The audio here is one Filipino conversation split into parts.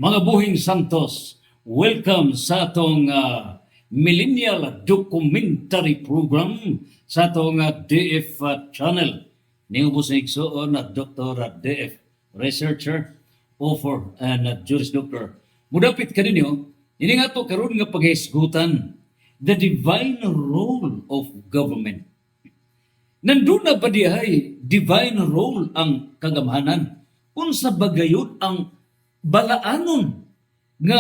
Mga buhing santos, welcome sa atong millennial documentary program sa atong DF channel. Ning ubos ng igsuon at Dr. DF researcher, author, and Juris Doctor. Mudapit ka ninyo, ini nga to karon nga paghisgutan the divine role of government. Nandun na ba dihay divine role ang kagamhanan? Unsa bagayod ang balaanon nga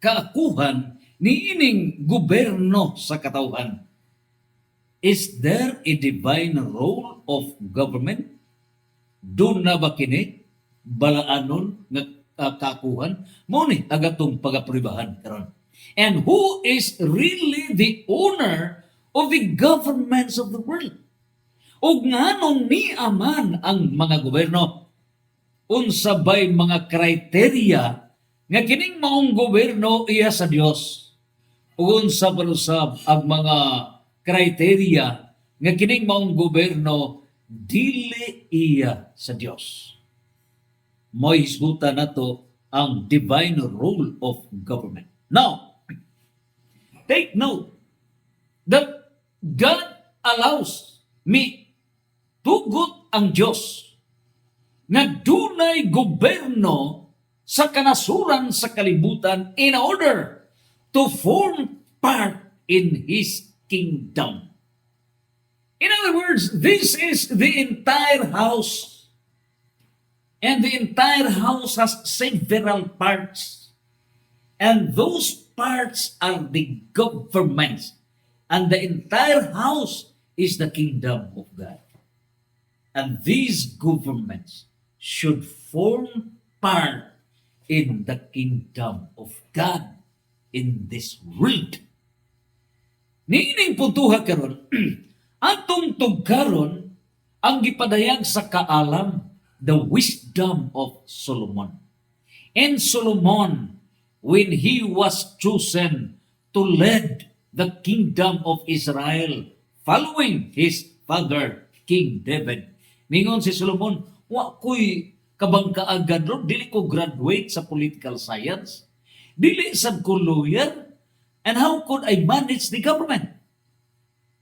kaakuhan ni ining gobyerno sa katawhan? Is there a divine role of government? Doon na ba kini balaanon nga kaakuhan? Mao ni agatong pagapribahan karon. And who is really the owner of the governments of the world? Ug nganong niaman ang mga gobyerno? Unsa bay mga kriteria nga kining maong gobyerno iya sa Dios? Ug unsa barusab ang mga kriteria nga kining maong gobyerno dili iya sa Dios? Mo'y hisgutan nato ang divine role of government. Now, take note that God allows me tugot ang Dios na dunay gobyerno sa kanasuran sa kalibutan in order to form part in His kingdom. In other words, this is the entire house. And the entire house has several parts. And those parts are the governments. And the entire house is the kingdom of God. And these governments should form part in the kingdom of God in this world. Niining puntuha karon, atong tugkaron ang gipadayag sa kaalam, the wisdom of Solomon. And Solomon, when he was chosen to lead the kingdom of Israel, following his father, King David, ningon si Solomon, wa ko'y kabangkaagan ron, dili ko graduate sa political science, dili sad ko lawyer, and how could I manage the government?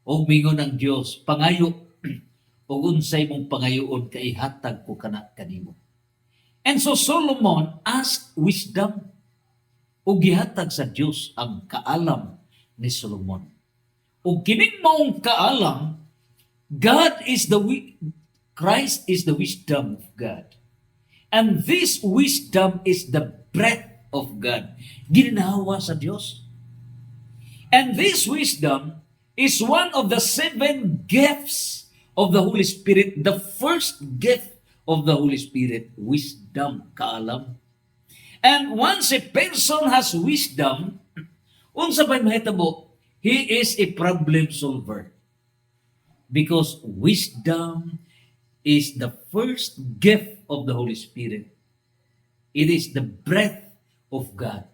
O mingon ang Dios, pangayo, o unsay mong pangayoon kay hatag ko kana kanimo. And so Solomon asked wisdom, o gihatag sa Dios ang kaalam ni Solomon. O kining maong kaalam, Christ is the wisdom of God. And this wisdom is the breath of God. Ginhawa sa Dios. And this wisdom is one of the 7 gifts of the Holy Spirit. The first gift of the Holy Spirit, wisdom, kaalam. And once a person has wisdom, unsa ba'y mahitabo? He is a problem solver. Because wisdom is the first gift of the Holy Spirit. It is the breath of God.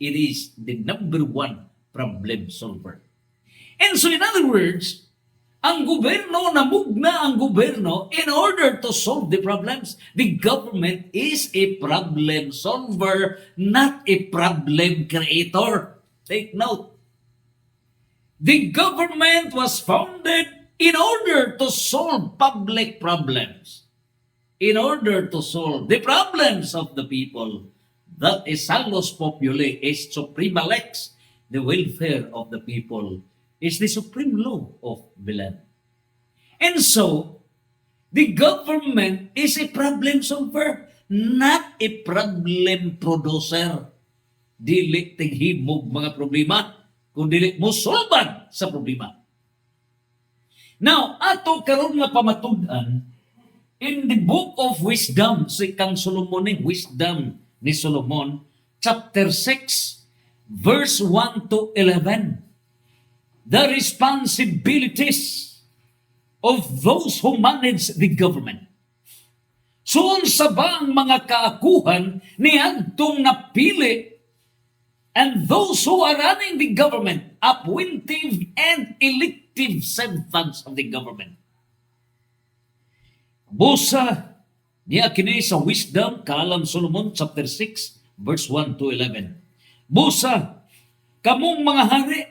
It is the number 1 problem solver. And so in other words, ang gobyerno, namugna ang gobyerno in order to solve the problems. The government is a problem solver, not a problem creator. Take note. The government was founded in order to solve public problems. In order to solve the problems of the people. That is salus populi, is suprema lex. The welfare of the people is the supreme law of the land. And so, the government is a problem solver, not a problem producer. Dili tighimog mga problema, kundi mo solban sa problema. Now, ato karon nga pamatud-an in the book of wisdom, si kang Solomoning wisdom ni Solomon, chapter 6, verse 1 to 11. The responsibilities of those who manage the government. So, unsa ba ang mga kaakuhan ni adtong napili and those who are running the government, appointive and elective servants of the government? Busa niya kini sa wisdom, kaalam Solomon, chapter 6, verse 1 to 11. Busa, kamong mga hari,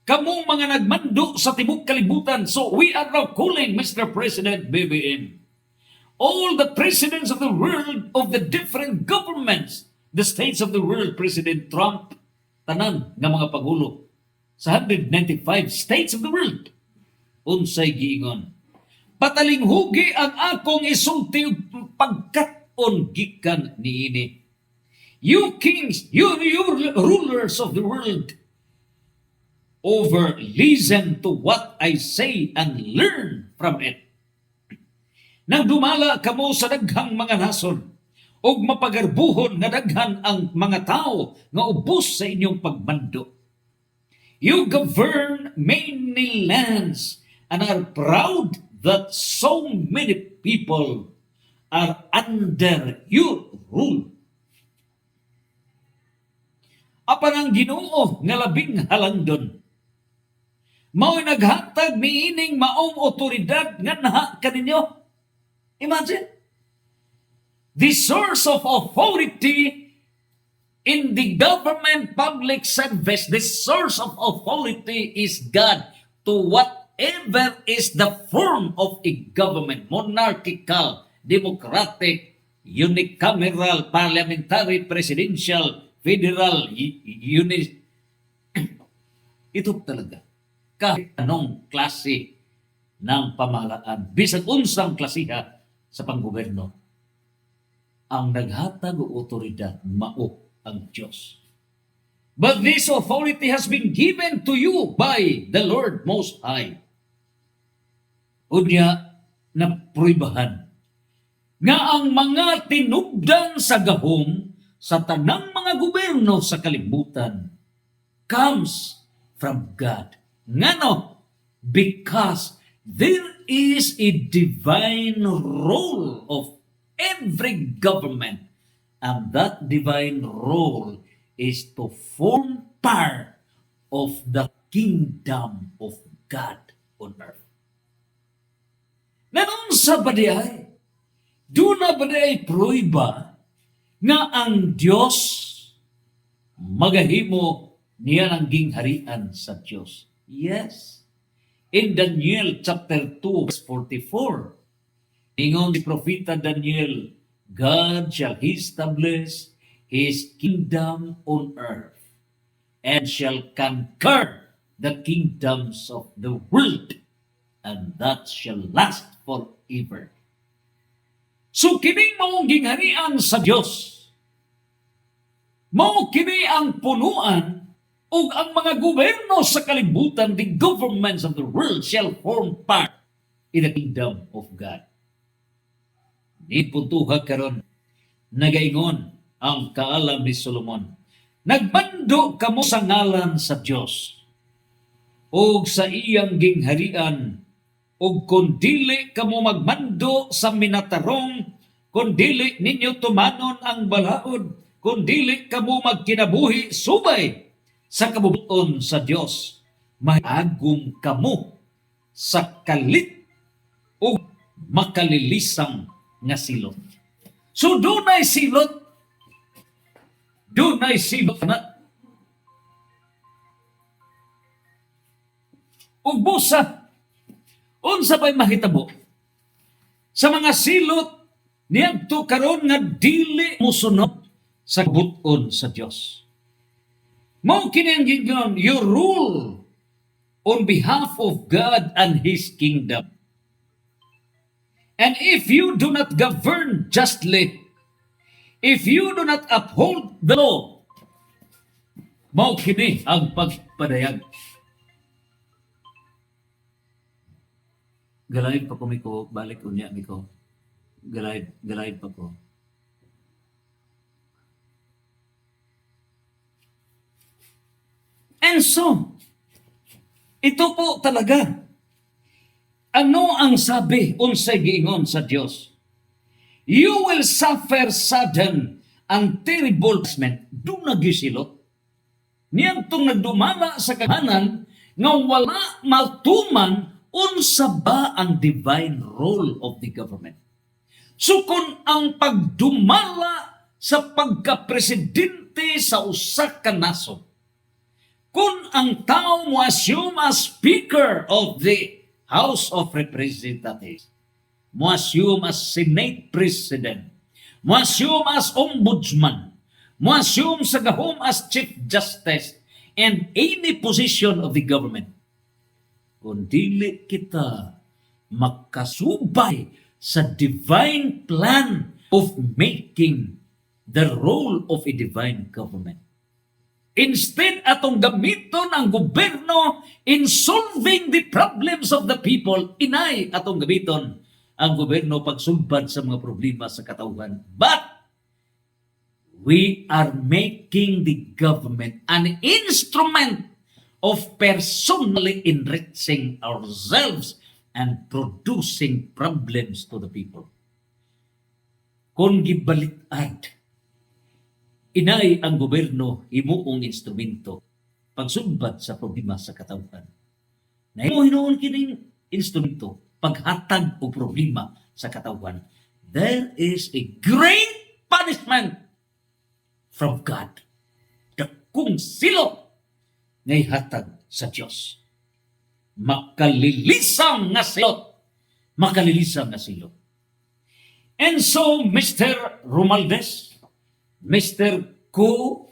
kamong mga nagmando sa tibok kalibutan. So we are now calling Mr. President BBM. All the presidents of the world, of the different governments, the states of the world, President Trump, tanan nga mga pagulo sa 195 states of the world. Unsay giingon, patalinghugi ang akong isulti ug pagkat-on gikan niini. You kings, you rulers of the world, listen to what I say and learn from it. Nang dumala kamo sa daghang mga nason, ug mapagarbuhon nga daghan ang mga tao nga ubos sa inyong pagmando. You govern many lands and are proud that so many people are under your rule. Apan ang Ginoo nga labing halangdon, mao'y naghatag niining maong otoridad nga naha kaninyo. Imagine, the source of authority in the government public service, the source of authority is God to whatever is the form of a government, monarchical, democratic, unicameral, parliamentary, presidential, federal, ito talaga. Kahit anong klase ng pamahalaan, bisag unsang klasiha sa panggoberno, ang naghatag o otoridad mao ang Diyos. But this authority has been given to you by the Lord Most High. Unya na pruibahan nga ang mga tinubdan sa gahom sa tanang mga gobyerno sa kalibutan comes from God. Ngano? Because there is a divine role of every government, and that divine role is to form part of the kingdom of God on earth. Nanon sa badiay, doon na badiay pruiba nga ang Diyos magahimo niya ng gingharian sa Diyos. Yes. In Daniel chapter 2 verse 44, ingon ni Propeta Daniel, God shall establish His kingdom on earth and shall conquer the kingdoms of the world, and that shall last forever. So kining maong gingharian sa Dios, mao kini ang punuan ug ang mga gobyerno sa kalibutan, the governments of the world shall form part in the kingdom of God. Ipuntuha karon nagaingon ang kaalam ni Solomon, nagbando kamo sa ngalan sa Dios ug sa iyang gingharian, ug kun dili kamo magmando sa minatarong, kun dili ninyo tumanon ang balaod, kun dili kamo magkinabuhi subay sa kabubuton sa Dios, maagom kamo sa kalit o makalilisang nga silot. So dunay silot na. Ug busa, unsa pa'y mahitabo sa mga silot niadto karon nga dili mosunod sa kabubuton sa Dios. Mao kini ang gingon, you rule on behalf of God and His kingdom. And if you do not govern justly, if you do not uphold the law, mao kini ang pagpadayag. Galayb pa ko miko, balik unya miko. Galayb pa ko. And so, ito po talaga. Ano ang sabi unsay giingon sa Dios? You will suffer sudden and terrible punishment. Do nagisilot. Niyantong nagdumala sa kahanan nga wala matuman unsa ba ang divine role of the government. So kung ang pagdumala sa pagka-presidente sa usa ka nasod. Kung ang tao mo assume as Speaker of the House of Representatives, mo assume as Senate President, mo assume as Ombudsman, mo assume sa gahom as Chief Justice, and any position of the government, kung dili kita makasubay sa divine plan of making the role of a divine government. Instead, atong gamiton ang gobyerno in solving the problems of the people, inay atong gamiton ang gobyerno pagsulbad sa mga problema sa katawhan. But we are making the government an instrument of personally enriching ourselves and producing problems to the people. Kung gibalitad, inay ang gobyerno himuong instrumento pagsumbat sa problema sa katawhan. Na hinuon kining instrumento paghatag o problema sa katawhan. There is a great punishment from God. Dakong silot ngay hatag sa Dios. Makalilisang nga silot. Makalilisang nga silot. And so, Mr. Romualdez, Mr. Ko,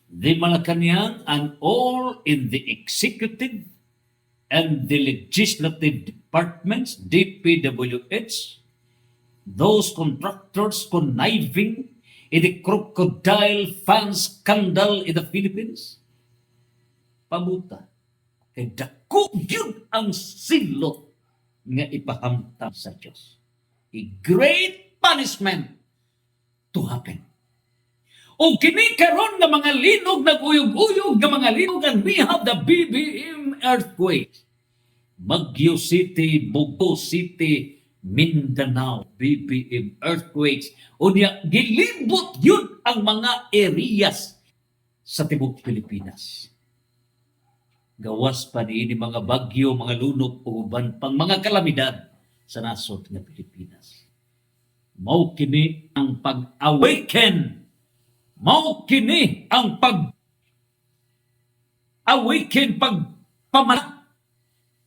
the Malacanang, and all in the executive and the legislative departments, DPWH, those contractors conniving in the crocodile fund scandal in the Philippines, pamuta, kay dako yun ang silot nga ipahamtang sa Diyos. A great punishment to happen. O kini karon nga mga linog naguyog-uyog nga mga linog, and we have the BBM earthquake. Baguio City, Bogo City, Mindanao, BBM earthquakes. O niya, gilibot yun ang mga areas sa tibok Pilipinas. Gawas pa ni mga bagyo, mga lunok, o uban pang mga kalamidad sa nasod ng Pilipinas. Mao kini ang pag-awaken. Mao kini ang pag-awaken, pagpamanak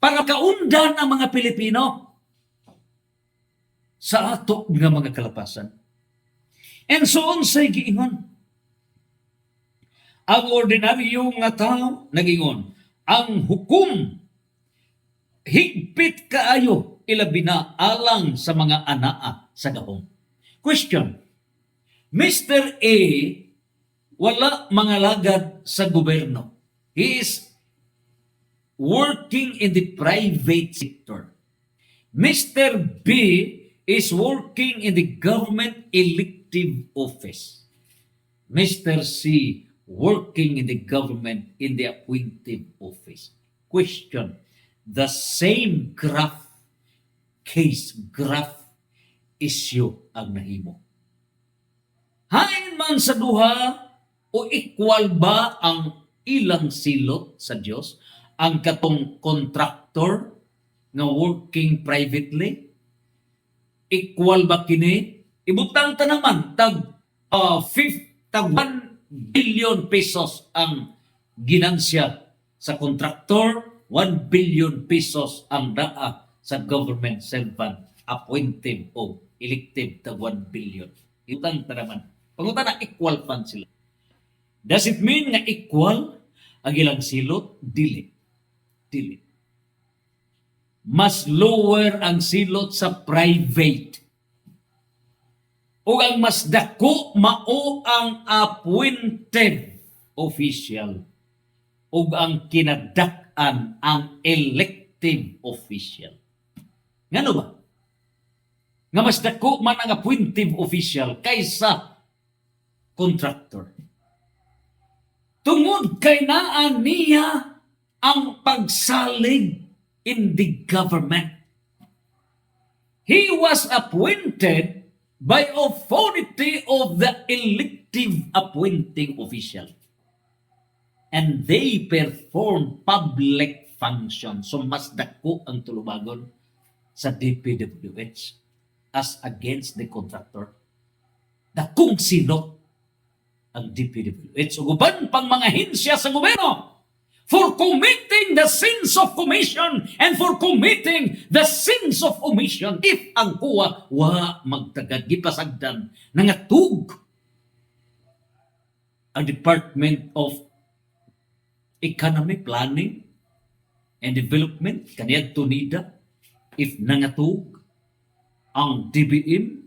para kaundan ang mga Pilipino sa ato nga mga kalapasan. And so on say giingon. Ang ordinaryo nga tao nagingon, ang hukom higpit kaayo ilabi na alang sa mga anaa sa gahom. Question. Mr. A wala mga lagad sa gobyerno. He is working in the private sector. Mr. B is working in the government elective office. Mr. C working in the government in the appointive office. Question. The same graph issue ang nahimo. Hain man sa duha o equal ba ang ilang silot sa Dios, ang katong contractor nga working privately? Equal ba kini? Ibutang ta naman tag 1 billion pesos ang ginansya sa contractor, 1 billion pesos ang daa sa government servant, appointive o elective ta 1 billion. Ibutang ta naman. Pangutan na equal fund sila. Does it mean nga equal ang ilang silot? Dili. Mas lower ang silot sa private. O ang mas dako mao ang appointed official. O ang kinadak-an ang elective official. Ngano ba? Nga mas dako man ang appointive official kaysa contractor. Tungod kay naa niya ang pagsalig in the government. He was appointed by authority of the elective appointing official. And they perform public function. So mas dako ang tulubagon sa DPWH as against the contractor. dakong silot ang DPWH ug uban pang mga hensya sa gobyerno for committing the sins of commission and for committing the sins of omission if ang kuwa wa magtagad gipasagdan nangatug ang Department of Economy Planning and Development kaniadto NIDA if nangatug ang DBM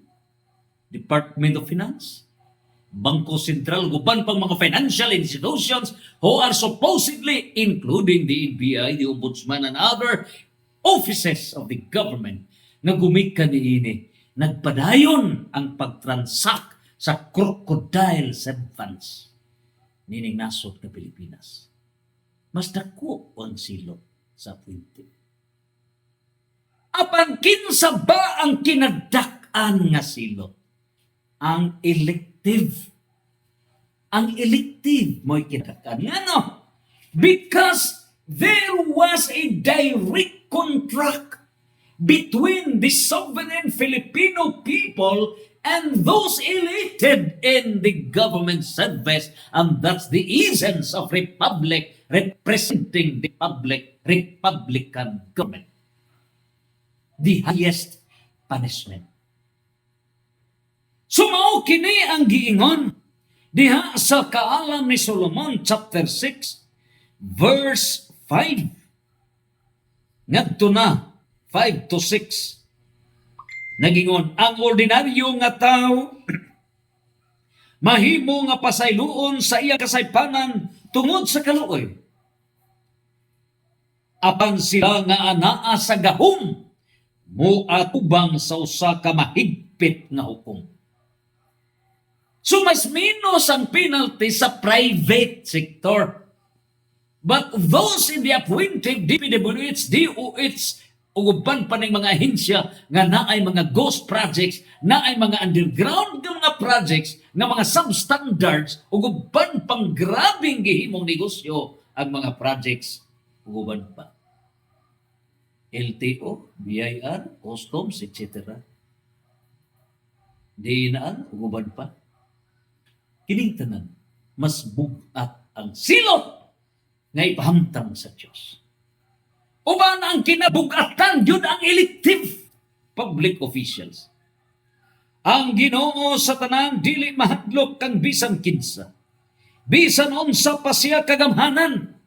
Department of Finance, Bangko Sentral, guban pang mga financial institutions who are supposedly, including the NBI, the Ombudsman, and other offices of the government, na gumikan niini, nagpadayon ang pagtransak sa crocodile funds nining nasod na Pilipinas. Mas dako ang silot sa puwinte. Apan kinsa ba ang kinadak-an nga silot? Ang elective. Ang elective mo'y kinadak-an. Ano? Because there was a direct contract between the sovereign Filipino people and those elected in the government service, and that's the essence of republic, representing the public, republican government. The highest punishment. Sumao kini ang giingon diha sa Kaalam ni Solomon chapter 6 verse 5. Ngadto na 5 to 6. Nagingon ang ordinaryo nga tao mahimo nga pasayloon sa iyang kasaypanan tungod sa kaluoy. Apan sila nga anaa sa gahom moatubang sa usa ka mahigpit nga hukom. So mas minus ang penalty sa private sector. But those in the appointed DPWH, DOH, ug uban pa ning mga ahensya nga naay mga ghost projects, naay mga underground nga mga projects, nga mga substandards, ug uban pang grabing gihimong negosyo ang mga projects, ug uban pa. LTO, BIR, Customs, etc. DINAan, ug uban pa. Kining tanan, mas bugat ang silot nga ipahamtang sa Diyos. Uban ang kinabugatan, yun ang elective public officials. Ang Ginoo sa tanan, dili mahadlok kang bisan kinsa. Bisan unsa pa siya kagamhanan.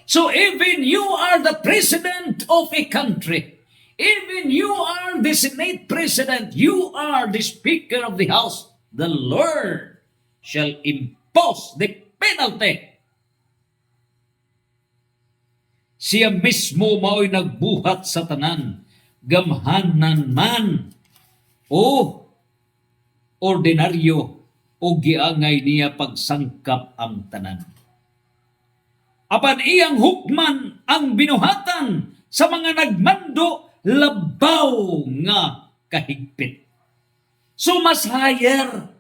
So even you are the president of a country, even you are the Senate President, you are the Speaker of the House, the Lord shall impose the penalty. Siya mismo mao'y nagbuhat sa tanan, gamhanan man o ordinaryo o giangay niya pagsangkap ang tanan. Apan iyang hukman ang binuhatan sa mga nagmando labaw nga kahigpit. So mas higher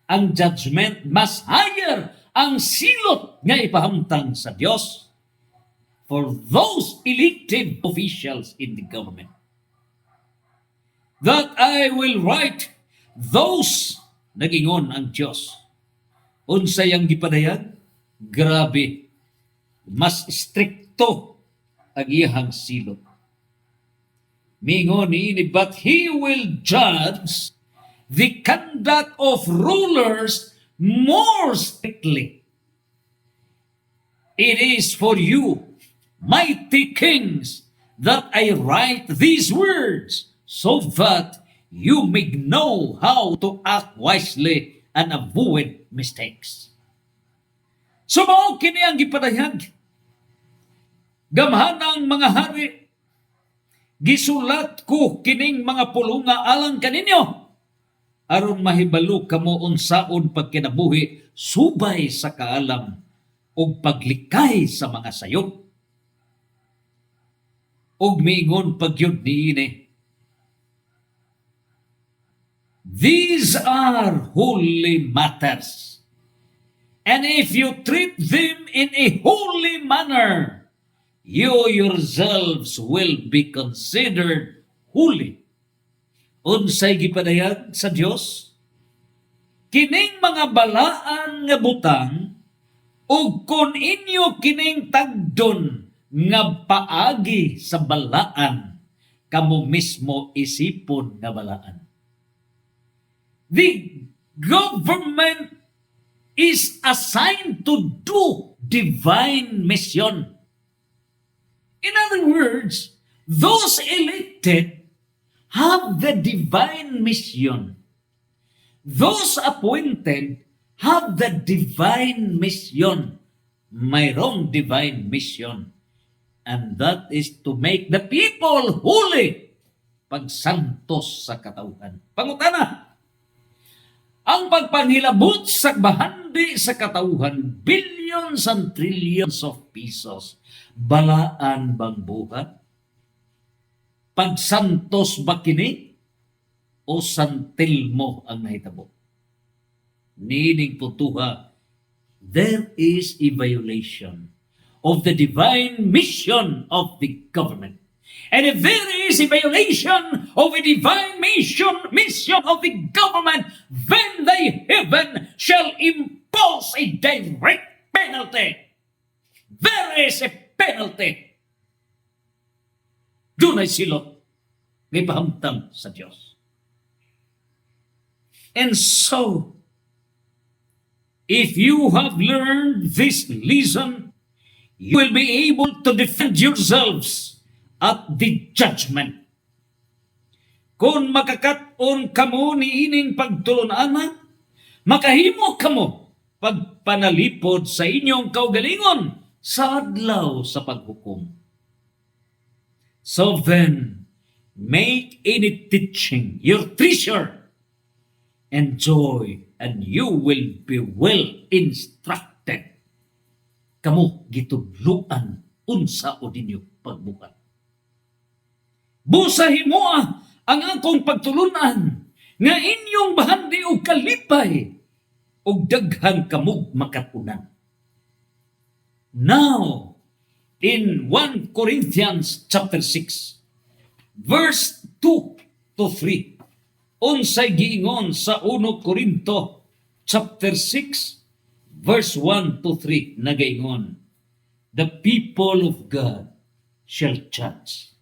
ang judgment, mas higher ang silot nga ipahamtang sa Dios for those elected officials in the government. That I will write those, nagingon ang Diyos. Unsay ang gipadayag? Grabe. Mas strikto ang iyang silot. Mingon niini, but He will judge the conduct of rulers more strictly. It is for you, mighty kings, that I write these words, so that you may know how to act wisely and avoid mistakes. So mao kini ang gipadayag. Gamhanang mga hari, gisulat ko kining mga pulunga alang kaninyo, aron mahibalo kamo unsaon pagkinabuhi subay sa kaalam ug paglikay sa mga sayop. Ug miingon pagyud niini, these are holy matters, and if you treat them in a holy manner, you yourselves will be considered holy. Unsay gipadayag sa Dios? kining mga balaan nga butang ug kun inyo kining tagdon nga paagi sa balaan, kamo mismo isipon nga balaan. The government is assigned to do divine mission. In other words, those elected have the divine mission. Those appointed have the divine mission. Mayroong divine mission. And that is to make the people holy. Pagsantos sa katauhan. Pangutana, ang pagpanghilabot sa bahandi sa katauhan, billions and trillions of pesos, balaan bang buhat? Pagsantos ba kini? O santil mo ang nahitabo? Nining putuha, there is a violation of the divine mission of the government. And if there is a violation of a divine mission of the government, then the heaven shall impose a direct penalty. There is a penalty. Doon ay silot may pahamtang sa Diyos. And so, if you have learned this lesson, you will be able to defend yourselves at the judgment. Kung makakaton kamo ni ining pagtulunana, makahimo kamo pagpanalipod sa inyong kaugalingon sa adlaw sa paghukom. So then, make any teaching your treasure and joy, and you will be well instructed. Kamo gitudluan unsa o dinyo pagbukat. Busahin mo ang akong pagtulunan nga inyong bahandi o kalipay o daghan kamog makatunan. Now, in 1 Corinthians chapter 6, verse 2 to 3, unsay giingon sa 1 Corinto chapter 6, verse 1 to 3, nagaingon, the people of God shall judge.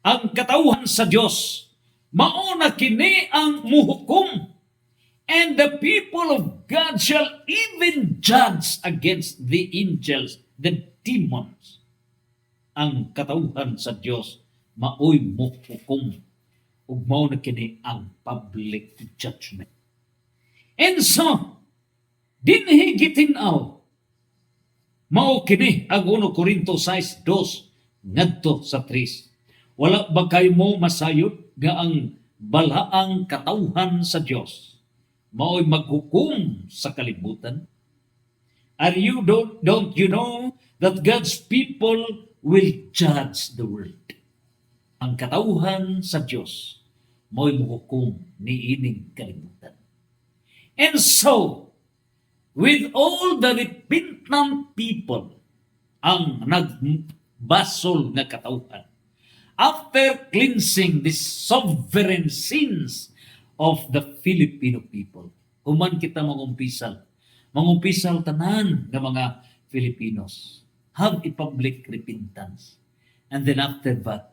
Ang katauhan sa Dios mao na kini ang muhukom, and the people of God shall even judge against the angels, the demons. Ang katauhan sa Dios maoy muhukom, ug mao na kini ang public judgment. And so, dinhi gitinaw mao kini ang 1 Corinto 6:2 ngadto sa 3. Wala ba kayo mo masayod nga ang balaang katauhan sa Dios mao'y maghukom sa kalibutan? Don't you know that God's people will judge the world? Ang katauhan sa Dios mao'y maghukom ni ining kalibutan. And so, with all the repentant people, ang nagbasol nga katauhan, after cleansing the sovereign sins of the Filipino people, human kita mangumpisal tanan ng mga Filipinos, have a public repentance. And then after that,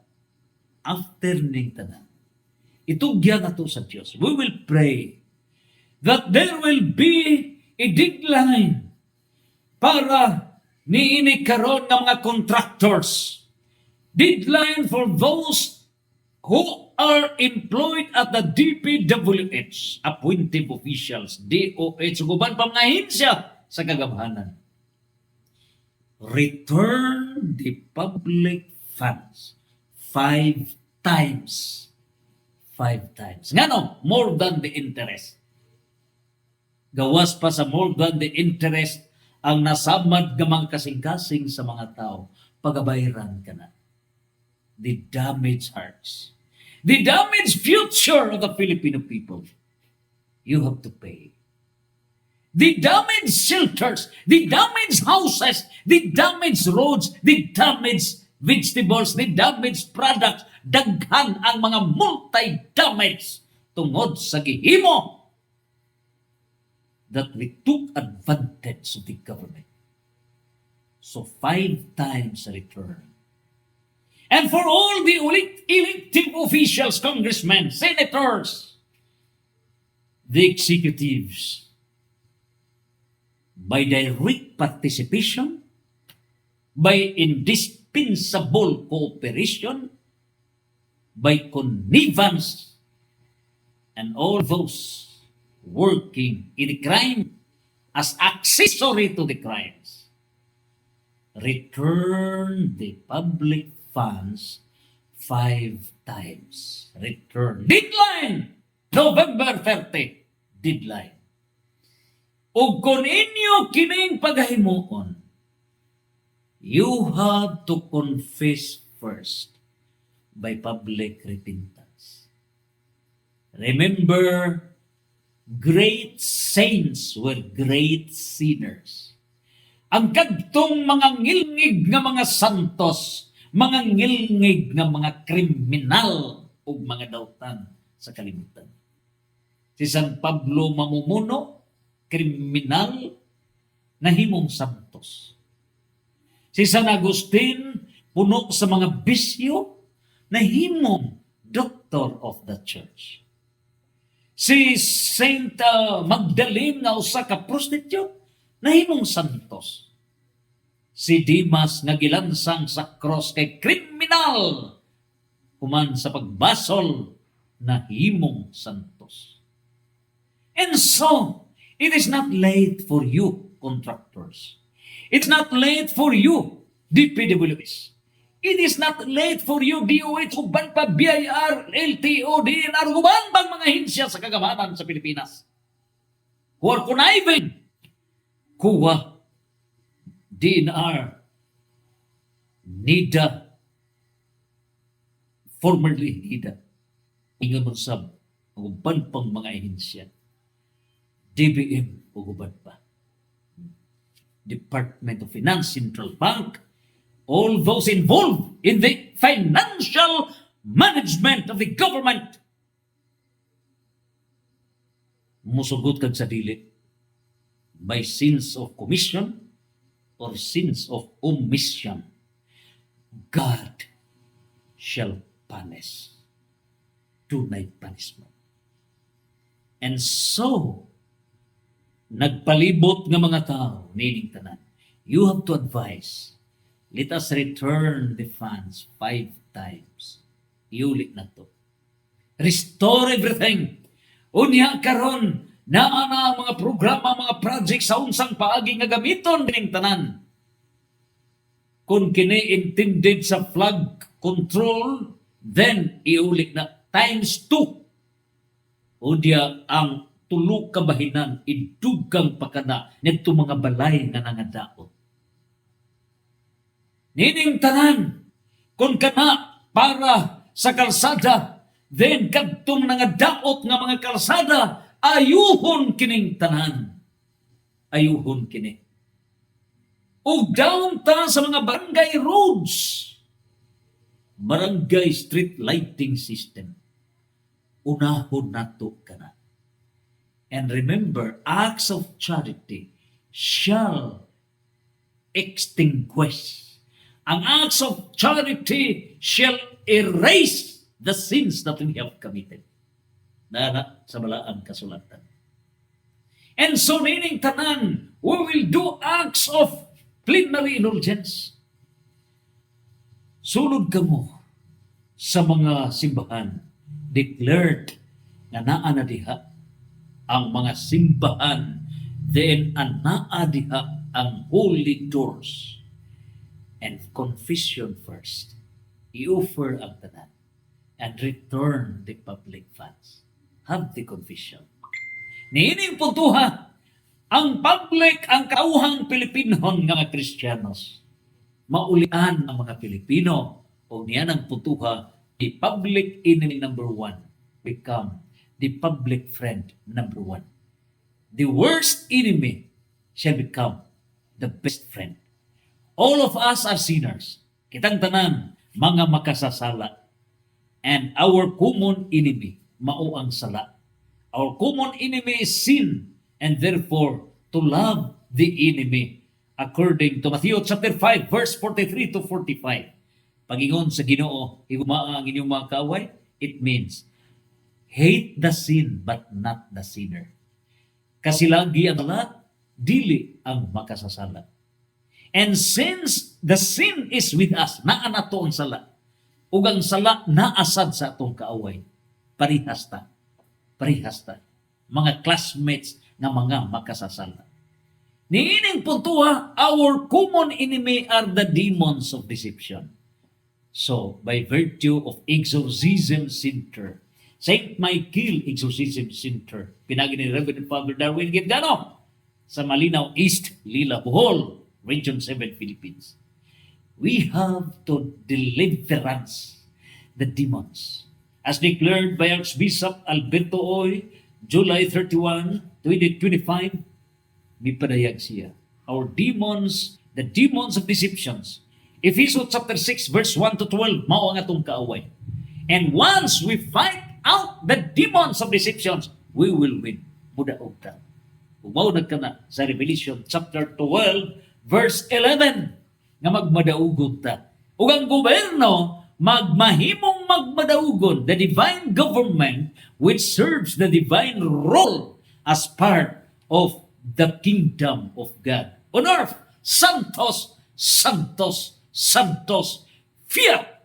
after ning tanan, itugya na to sa Diyos. We will pray that there will be a deadline para niini karon ng mga contractors. Deadline for those who are employed at the DPWH, appointive officials, DOH, guban pa mga ahensya sa kagabahanan. Return the public funds 5 times. 5 times. Ngano? More than the interest. Gawas pa sa more than the interest ang nasamad ng mga kasing-kasing sa mga tao, pagabayaran ka na. The damaged hearts, the damaged future of the Filipino people, you have to pay. The damaged shelters, the damaged houses, the damaged roads, the damaged vegetables, the damaged products, daghan ang mga multi-damage tungod sa gihimo that we took advantage of the government. So 5 times return. And for all the elected officials, congressmen, senators, the executives, by direct participation, by indispensable cooperation, by connivance, and all those working in the crime as accessory to the crimes, return the public funds 5 times. Return. Deadline! November 30. Deadline. O kung inyo kining paghimuon, you have to confess first by public repentance. Remember, great saints were great sinners. Ang kadtong mga ngilngig nga mga santos, mga ngilngig nga mga kriminal o mga dautan sa kalibutan. Si San Pablo mamumuno, kriminal, nahimong santos. Si San Agustin, puno sa mga bisyo, nahimong doctor of the church. Si Saint Magdalene nga usa ka prostitute, nahimong santos. Si Dimas nga gilansang sa cross kay kriminal, human sa pagbasol, nahimong santos. And so, it is not late for you, contractors. It's not late for you, DPWS. It is not late for you, DOH, uban pa BIR, LTO, DNR, uban bang mga hinsya sa kagamanan sa Pilipinas. Who are conniving, kuha, DNR, NIDA, formerly NIDA, ingon mo sab, uban pang mga hinsya. DBM, uban pa. Department of Finance, Central Bank, all those involved in the financial management of the government. Musugot kag sa dili by sins of commission or sins of omission. God shall punish. Tunay punishment. And so, nagpalibot nga mga tao, nining tanan, you have to advise, let us return the funds 5 times. Iulit na to. Restore everything. Unya karon naa na ang mga programa, mga project sa unsang paagi nga gamiton dining tanan. Kung kini intended sa flood control, then iulit na times 2. Unya ang tulo ka bahinan idugang pakana nito mga balay nga nangadaot. Nining tanan, kung kana para sa kalsada, then kadtong nangadaot nga mga kalsada, ayuhon kining tanan. Ayuhon kini. O down ta sa mga barangay roads, barangay street lighting system, unahon nato kana. And remember, acts of charity shall extinguish. Ang acts of charity shall erase the sins that we have committed. Nana sa balaang kasulatan. And so, nining tanan, we will do acts of plenary indulgence. Sulod ka mo sa mga simbahan, declared na naa na diha ang mga simbahan, then anaa diha ang holy doors. And confession first. I-offer ang tanan and return the public funds. Have the confession. Niining puntuha, ang public, ang kauhang Pilipinon nga mga Kristiyanos, maulian ang mga Pilipino o niyan ang puntuha, the public enemy number 1 become the public friend number 1. The worst enemy shall become the best friend. All of us are sinners. Kitang tanan, mga makasasala. And our common enemy, mao ang sala. Our common enemy is sin. and therefore to love the enemy. According to Matthew chapter 5, verse 43 to 45. Pagingon sa Ginoo, higuma ang inyong mga kaaway, it means, hate the sin but not the sinner. Kasilagi ang sala, dili ang makasasala. And since the sin is with us, naa na to ang sala, ug ang sala naasad sa atong kaaway, parihas ta. Mga classmates nga mga makasasala. Niining puntuha, our common enemy are the demons of deception. So, by virtue of Exorcism Center, St. Michael Exorcism Center, pinagi ni Reverend Father Darwin Gitgano, sa Malinaw East, Lila, Bohol, Region 7, Philippines. We have to deliverance the demons. As declared by Archbishop Alberto Oy, July 31, 2025, mipadayag siya. Our demons, the demons of deceptions. Ephesians chapter 6, verse 1 to 12, mao ang atong kaaway. And once we fight out the demons of deceptions, we will win. Mudaog ta. Umaunag ka na sa Revelation chapter 12, verse 11, nga magmadaugon ta. Ug ang gobyerno, magmahimong magmadaugon, the divine government which serves the divine role as part of the kingdom of God. On earth, Santos, Santos, Santos, Fiat